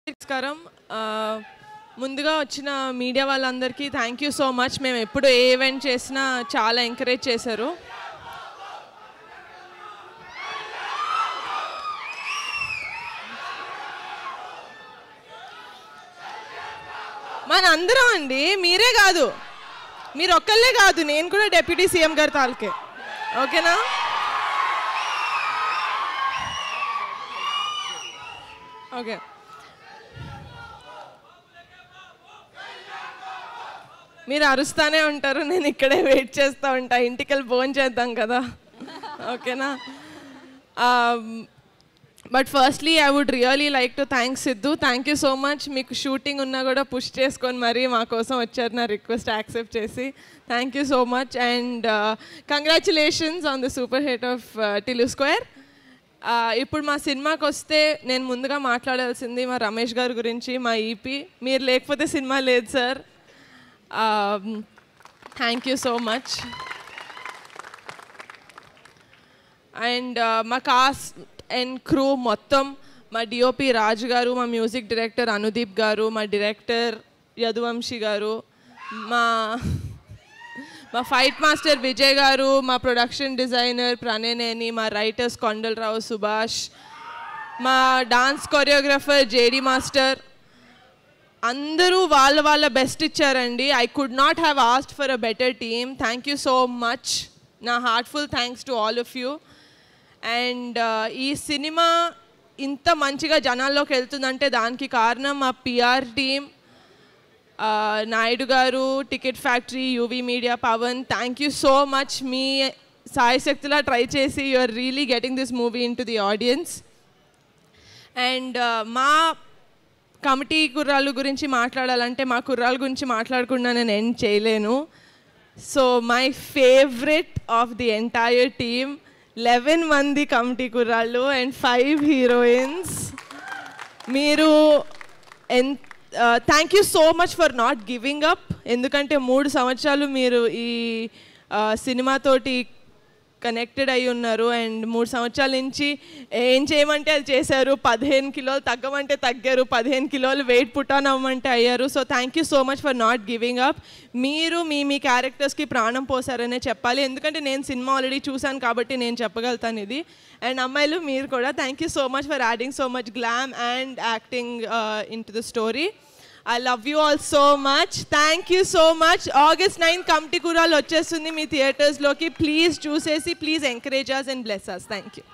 నమస్కారం. ముందుగా వచ్చిన మీడియా వాళ్ళందరికీ థ్యాంక్ యూ సో మచ్. మేము ఎప్పుడు ఏ ఈవెంట్ చేసినా చాలా ఎంకరేజ్ చేశారు. మన అందరం అండి, మీరే కాదు, మీరు ఒక్కళ్ళే కాదు, నేను కూడా డిప్యూటీ సీఎం గారి తాలూకే. ఓకేనా? ఓకే. మీరు అరుస్తానే ఉంటారు, నేను ఇక్కడే వెయిట్ చేస్తూ ఉంటా. ఇంటికి వెళ్ళి భోజనం చేద్దాం కదా. ఓకేనా? But firstly I would really like to thanks Siddhu. Thank you so much. మీకు షూటింగ్ ఉన్నా కూడా పుష్ చేసుకొని మరీ మా కోసం వచ్చారు, నా రిక్వెస్ట్ యాక్సెప్ట్ చేసి. Thank you so much and congratulations on the super hit of Tillu square. ఇప్పుడు మా సినిమాకి వస్తే నేను ముందుగా మాట్లాడాల్సింది మా రమేష్ గారి గురించి, మా ఈపీ. మీరు లేకపోతే సినిమా లేదు sir. Thank you so much. And మా కాస్ట్ అండ్ క్రూ మొత్తం, మా డిఓపి రాజు గారు, మా మ్యూజిక్ డైరెక్టర్ అనుదీప్ గారు, మా డైరెక్టర్ యదువంశీ గారు, మా ఫైట్ మాస్టర్ విజయ్ గారు, మా ప్రొడక్షన్ డిజైనర్ ప్రణయనేని, మా రైటర్స్ కొండలరావు సుభాష్, మా డాన్స్ కొరియోగ్రాఫర్ జేడి మాస్టర్, అందరూ వాళ్ళ బెస్ట్ ఇచ్చారండి. I could not have asked for a better team. Thank you so much. నా heartful thanks to all of you. And ఈ సినిమా ఇంత మంచిగా జనాల్లోకి వెళ్తుందంటే దానికి కారణం మా పిఆర్ టీమ్, నాయుడు గారు, ticket factory, UV media, Pavan. Thank you so much. మీ సాయశక్తిలా ట్రై చేసి you are really getting this movie in to the audience. And మా కమిటీ కుర్రాళ్ళ గురించి మాట్లాడాలంటే మా కుర్రాళ్ళ గురించి మాట్లాడకుండా నేను ఎండ్ చేయలేను. So my favourite of the entire team, 11 మంది కమిటీ కుర్రాళ్ళు అండ్ 5 హీరోయిన్స్. మీరు thank you so much for not giving up. ఎందుకంటే 3 సంవత్సరాలు మీరు ఈ సినిమాతోటి కనెక్టెడ్ అయి ఉన్నారు అండ్ 3 సంవత్సరాల నుంచి ఏం చేయమంటే అది చేశారు. 15 కిలోలు తగ్గమంటే తగ్గారు, 15 కిలోలు వెయిట్ పుట్ ఆన్ అవ్వమంటే అయ్యారు. So thank you so much for not giving up. మీరు మీ క్యారెక్టర్స్కి ప్రాణం పోసారనే చెప్పాలి, ఎందుకంటే నేను సినిమా ఆల్రెడీ చూశాను కాబట్టి నేను చెప్పగలుగుతాను ఇది. అండ్ అమ్మాయిలు మీరు కూడా thank you so much for adding so much glam and acting in to the story. I love you all so much. Thank you so much. August 9 Kamti Kural వచ్చేస్తుంది మీ థియేటర్స్లోకి. Please చూసేసి please encourage us and bless us. Thank you.